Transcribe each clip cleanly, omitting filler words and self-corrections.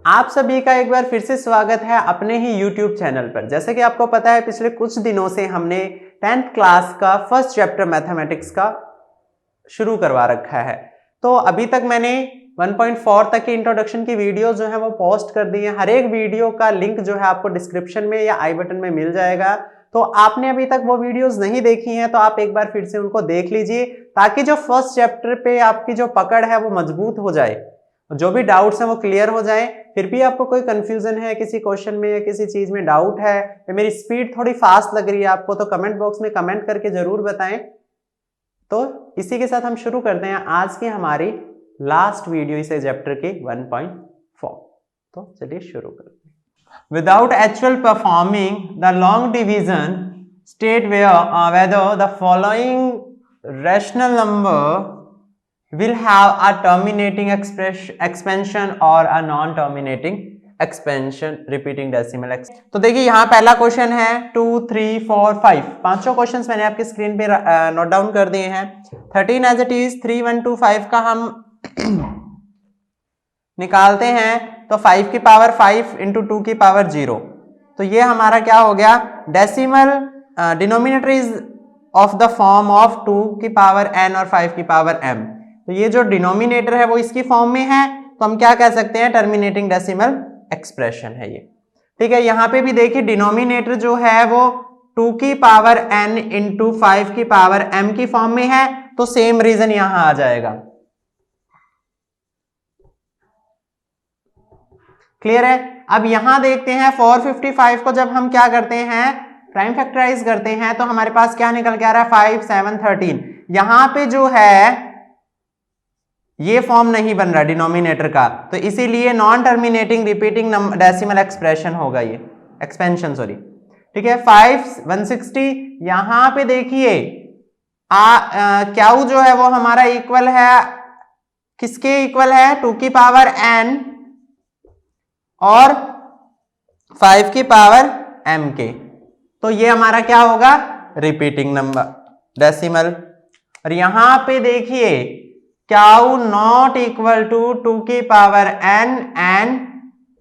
आप सभी का एक बार फिर से स्वागत है अपने ही YouTube चैनल पर। जैसे कि आपको पता है पिछले कुछ दिनों से हमने 10th क्लास का फर्स्ट चैप्टर मैथमेटिक्स का शुरू करवा रखा है। तो अभी तक मैंने 1.4 तक की इंट्रोडक्शन की वीडियो जो है वो पोस्ट कर दी है। हर एक वीडियो का लिंक जो है आपको डिस्क्रिप्शन में या आई बटन में मिल जाएगा। तो आपने अभी तक वो वीडियोस नहीं देखी हैं तो आप एक बार फिर से उनको देख लीजिए, ताकि जो फर्स्ट चैप्टर पे आपकी जो पकड़ है वो मजबूत हो जाए, जो भी डाउट्स हैं वो क्लियर हो जाए। फिर भी आपको कोई कंफ्यूजन है किसी क्वेश्चन में या किसी चीज में डाउट है या मेरी स्पीड थोड़ी फास्ट लग रही है आपको, तो कमेंट बॉक्स में कमेंट करके जरूर बताएं। तो इसी के साथ हम शुरू करते हैं आज की हमारी लास्ट वीडियो इस चैप्टर के 1.4। तो चलिए शुरू करते हैं। Without actual performing the long division, state whether the following rational number will have a terminating expansion or a non-terminating expansion repeating decimal expansion। तो देखिए यहाँ पहला क्वेश्चन है 2, 3, 4, 5, पांचों क्वेश्चंस मैंने आपके स्क्रीन पे नोट डाउन कर दिए हैं। 13 एज इट इज 3, 1, 2, 5 का हम निकालते हैं तो 5 की पावर 5 इंटू 2 की पावर 0। तो ये हमारा क्या हो गया, decimal denominator is of the form of 2 की पावर n और 5 की पावर m। तो ये जो डिनोमिनेटर है वो इसकी फॉर्म में है, तो हम क्या कह सकते हैं, टर्मिनेटिंग डेसिमल एक्सप्रेशन है ये। ठीक है, यहां पे भी देखिए डिनोमिनेटर जो है वो 2 की पावर n इंटू 5 की पावर m की फॉर्म में है, तो सेम रीजन यहां आ जाएगा। क्लियर है। अब यहां देखते हैं 455 को जब हम क्या करते हैं, प्राइम फैक्टराइज करते हैं, तो हमारे पास क्या निकल के आ रहा है, 5, 7, 13। यहां पे जो है ये फॉर्म नहीं बन रहा डिनोमिनेटर का, तो इसीलिए non terminating repeating decimal expression होगा ये, एक्सपेंशन सॉरी। ठीक है, 5, 160। यहां पे देखिए क्यू जो है वो हमारा इक्वल है, किसके इक्वल है, 2 की पावर n और 5 की पावर m के। तो ये हमारा क्या होगा, रिपीटिंग नंबर डेसिमल। और यहां पे देखिए क्यू नॉट इक्वल टू 2 की पावर n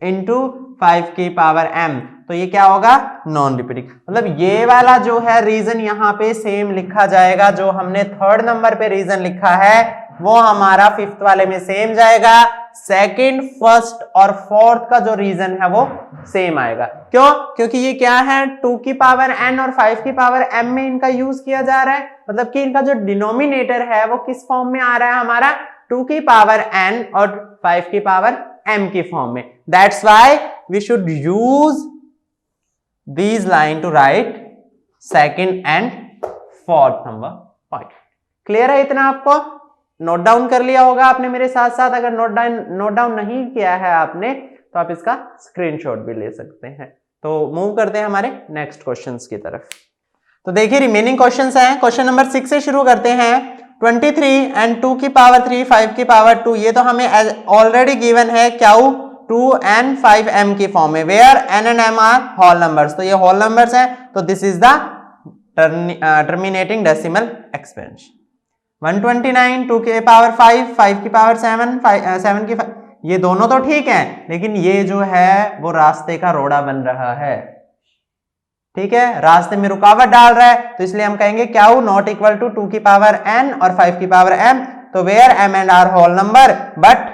इंटू 5 की पावर m, तो ये क्या होगा, नॉन रिपीटिंग। मतलब ये वाला जो है रीजन यहाँ पे सेम लिखा जाएगा, जो हमने थर्ड नंबर पे रीजन लिखा है वो हमारा फिफ्थ वाले में सेम जाएगा। सेकंड, फर्स्ट और फोर्थ का जो रीजन है वो सेम आएगा। क्यों, क्योंकि ये क्या है, 2 की पावर n और 5 की पावर m में इनका यूज किया जा रहा है। मतलब कि इनका जो डिनोमिनेटर है वो किस फॉर्म में आ रहा है हमारा, 2 की पावर n और 5 की पावर m की फॉर्म में। That's why we should use these line to write second and fourth number point। Clear है इतना, आपको नोट डाउन कर लिया होगा आपने मेरे साथ साथ। अगर नोट डाउन नहीं किया है आपने तो आप इसका स्क्रीनशॉट भी ले सकते हैं। तो मूव करते हैं हमारे नेक्स्ट क्वेश्चंस की तरफ। तो देखिए रिमेनिंग क्वेश्चंस हैं, क्वेश्चन नंबर 6 से शुरू करते हैं। 23 एंड 2 की पावर 3 5 की पावर 2, ये तो हमें ऑलरेडी गिवन है क्यू 2n 5m की फॉर्म में, where n and m are whole numbers. तो ये होल नंबर्स हैं, तो this is the terminating decimal expansion. 129 2 की पावर 5 5 की पावर 7 7 की 5, ये दोनों तो ठीक है, लेकिन ये जो है वो रास्ते का रोड़ा बन रहा है। ठीक है, रास्ते में रुकावट डाल रहा है, तो इसलिए हम कहेंगे क्यू नॉट इक्वल टू 2 की पावर n और 5 की पावर m। तो where m and r whole number but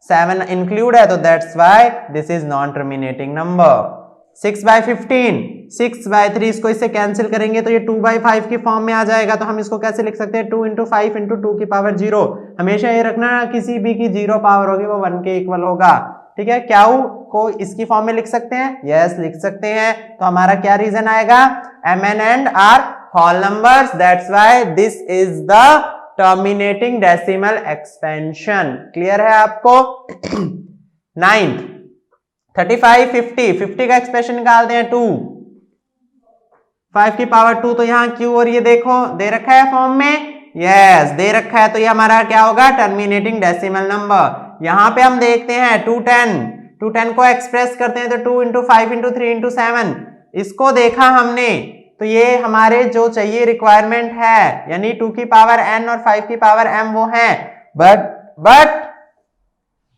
7 include है, तो that's why this is non terminating number. 6/15 6/3, इसको इससे कैंसिल करेंगे तो ये 2/5 की फॉर्म में आ जाएगा। तो हम इसको कैसे लिख सकते हैं, 2 इंटू 5 इंटू 2 की पावर 0। हमेशा ये रखना किसी भी की 0 पावर होगी वो 1 के इक्वल होगा। ठीक है, क्यू को इसकी फॉर्म में लिख सकते हैं, यस लिख सकते हैं। तो हमारा क्या रीजन आएगा, mn and r whole numbers, that's why this is the terminating decimal expansion. Clear है आपको। 9th 35 50 50 का एक्सप्रेशन निकालते हैं, 2 5 की पावर 2, तो यहाँ क्यू और ये देखो दे रखा है फॉर्म में, यस दे रखा है, तो ये हमारा क्या होगा, टर्मिनेटिंग डेसिमल नंबर। यहाँ पे हम देखते हैं 210 को एक्सप्रेस करते हैं तो 2 इंटू 5 इंटू 3 इंटू 7, इसको देखा हमने तो ये हमारे जो चाहिए रिक्वायरमेंट है, यानी 2 की पावर n और 5 की पावर m वो है, बट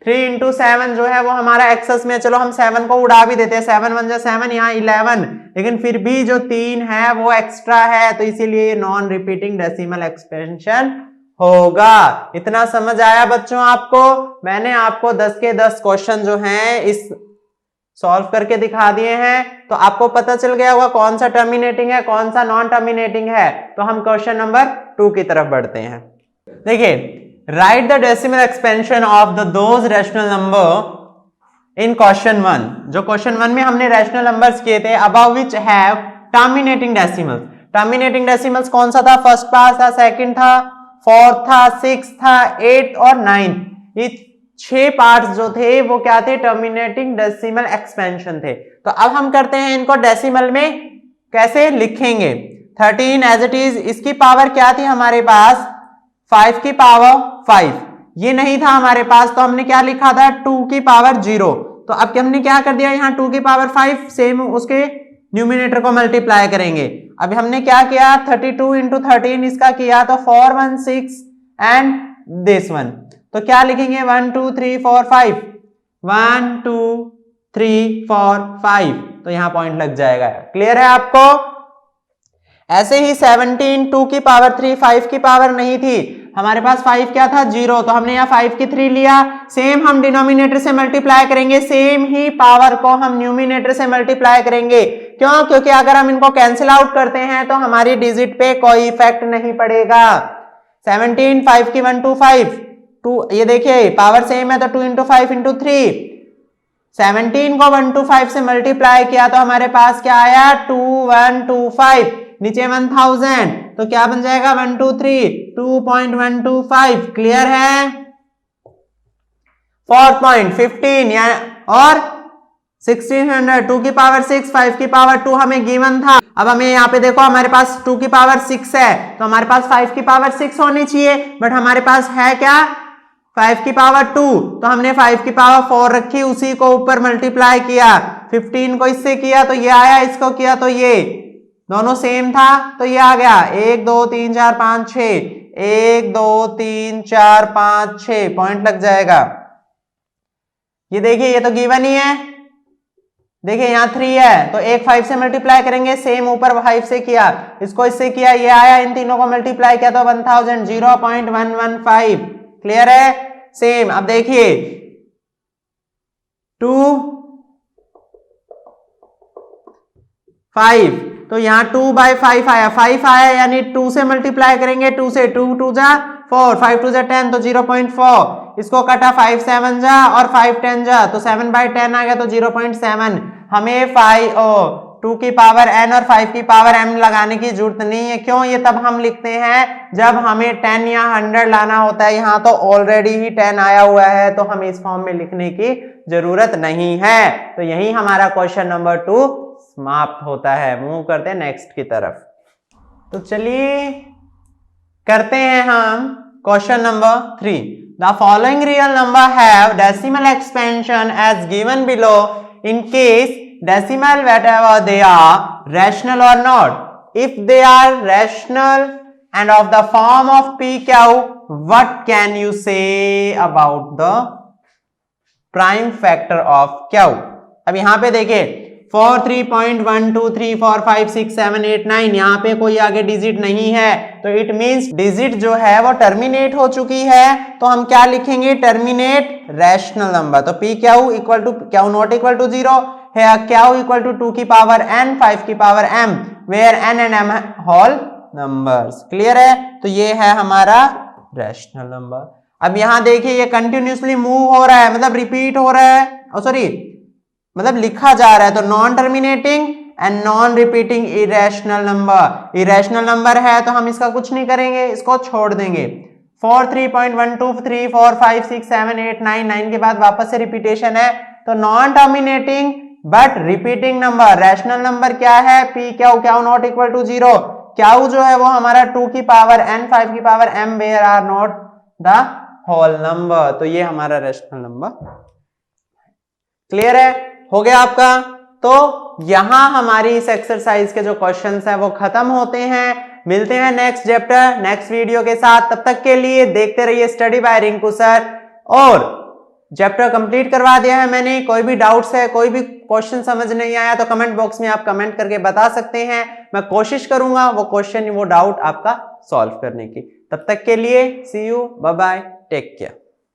3 इंटू 7 जो है वो हमारा एक्सेस में, चलो हम 7 को उड़ा भी देते हैं, 7 1 जा 7, यहाँ 11, लेकिन फिर भी जो 3 है वो एक्स्ट्रा है, तो इसीलिए ये नॉन रिपीटिंग डेसिमल एक्सपेंशन होगा। इतना समझ आया बच्चों आपको? मैंने आपको 10 के 10 क्वेश्चन जो हैं इस सॉल्व करके दिखा दिए हैं, तो आपको पता चल गया होगा कौन सा टर्मिनेटिंग है कौन सा नॉन टर्मिनेटिंग है। तो हम क्वेश्चन नंबर 2 की तरफ बढ़ते हैं। देखिए, right the decimal expansion of the those rational number in question 1। जो क्वेश्चन 1 में हमने रैशनल नंबर्स किए थे, above which have terminating decimals. Terminating decimals कौन सा था? फर्स्ट पार्ट था, सेकंड था, फोर्थ था, सिक्स था, 8 और 9। ये 6 पार्ट्स जो थे वो क्या थे? टर्मिनेटिंग डेसिमल एक्सपेंशन थे। तो अब हम करते हैं इनको डेसिमल में कैसे लिखेंगे। 13 एज इट इज, इसकी पावर क्या थी हमारे पास? 5 की पावर 5। ये नहीं था हमारे पास, तो हमने क्या लिखा था? 2 की पावर 0। तो अब हमने क्या कर दिया, यहाँ 2 की पावर 5 सेम उसके न्यूमिनेटर को मल्टीप्लाई करेंगे। अब हमने क्या किया? 32 इंटू 13 इसका किया, तो 4 1 6 एंड दिस वन। तो क्या लिखेंगे? 1 2 3 4 5, 1 2 3 4 5। तो यहां पॉइंट लग जाएगा। क्लियर है आपको? ऐसे ही 17 2 की पावर 3, 5 की पावर नहीं थी हमारे पास, 5 क्या था? 0। तो हमने यहाँ 5 की 3 लिया, सेम हम डिनोमिनेटर से मल्टीप्लाई करेंगे, सेम ही पावर को हम न्यूमिनेटर से मल्टीप्लाई करेंगे। क्यों? क्योंकि अगर हम इनको कैंसिल आउट करते हैं तो हमारी डिजिट पे कोई इफेक्ट नहीं पड़ेगा। 17 5 की 1 2 5 2, ये देखिए पावर सेम है तो 2 इंटू 5 इंटू 3। 17 को 1 2 5 से मल्टीप्लाई किया तो हमारे पास क्या आया? 2 1 2 5, नीचे 1000, तो क्या बन जाएगा? 1 2 3 2.125। क्लियर है? फोर्थ पॉइंट 15 और 1600, 2 की पावर 6, 5 की पावर 2 हमें गिवन था। अब हमें यहाँ पे देखो हमारे पास 2 की पावर 6 है, तो हमारे पास 5 की पावर 6 होनी चाहिए, बट हमारे पास है क्या? 5 की पावर 2। तो हमने 5 की पावर 4 रखी, उसी को ऊपर मल्टीप्लाई किया। 15 को इससे किया तो ये आया, इसको किया तो ये, दोनों सेम था तो ये आ गया। 1 2 3 4 5 6, 1 2 3 4 5 6, पॉइंट लग जाएगा। ये देखिए ये तो गिवन ही है, देखिए यहाँ 3 है तो एक 5 से मल्टीप्लाई करेंगे, सेम ऊपर 5 से किया, इसको इससे किया, ये आया, इन तीनों को मल्टीप्लाई किया तो 1000, 0.115। क्लियर है? सेम। अब देखिए 2 5, तो यहाँ 2/5 आया, 5 आया यानी 2 से मल्टीप्लाई करेंगे, 2 से 2 2 जा 4, 5 2 जा 10, तो 0.4, इसको कटा 5 7 जा और 5 10 जा, तो 7/10 आ गया, तो 0.7। हमें 2 की पावर n और 5 की पावर m लगाने की जरूरत नहीं है। क्यों? ये तब हम लिखते हैं जब हमें 10 या 100 लाना होता है, यहाँ तो ऑलरेडी ही 10 आया हुआ है, तो हमें इस फॉर्म में लिखने की जरूरत नहीं है। तो यही हमारा क्वेश्चन नंबर 2 समाप्त होता है। मूव करते हैं नेक्स्ट की तरफ। तो चलिए करते हैं हम question number 3। The following real number have decimal expansion as given below in case decimal whatever they are rational or not. If they are rational and of the form of pq, what can you say about the prime factor of q? अब यहां पे देखिए 4 3.1 2 3 4 5 6 7 8 9, यहाँ पे कोई आगे digit नहीं है, तो इट मींस डिजिट जो है वो टर्मिनेट हो चुकी है, तो हम क्या लिखेंगे? Terminate rational number. तो P Q equal to Q not equal to 0 है, क्यू इक्वल टू 2 की पावर n 5 की power m, where n and m whole numbers. Clear है? तो ये है हमारा रैशनल नंबर। अब यहां देखिए ये कंटिन्यूसली मूव हो रहा है, मतलब रिपीट हो रहा है, सॉरी मतलब लिखा जा रहा है, तो non terminating and non repeating irrational number. Irrational number है तो हम इसका कुछ नहीं करेंगे, इसको छोड़ देंगे। 4 3.1 2 3 4 5 6 7 8 9, 9 के बाद वापस से रिपीटेशन है, तो non terminating but repeating number. Rational number क्या है? P Q, Q not equal to 0। Q जो है वो हमारा 2 की पावर n 5 की power m, where are not the whole number. तो ये हमारा रैशनल नंबर। क्लियर है? हो गया आपका? तो यहां हमारी इस एक्सरसाइज के जो क्वेश्चंस है वो खत्म होते हैं। मिलते हैं नेक्स्ट चैप्टर नेक्स्ट वीडियो के साथ, तब तक के लिए देखते रहिए स्टडी बाय रिंकू सर, और चैप्टर कंप्लीट करवा दिया है मैंने। कोई भी डाउट्स है, कोई भी क्वेश्चन समझ नहीं आया तो कमेंट बॉक्स में आप कमेंट करके बता सकते हैं। मैं कोशिश करूंगा वो क्वेश्चन, वो डाउट आपका सॉल्व करने की। तब तक के लिए see you, bye bye, take care.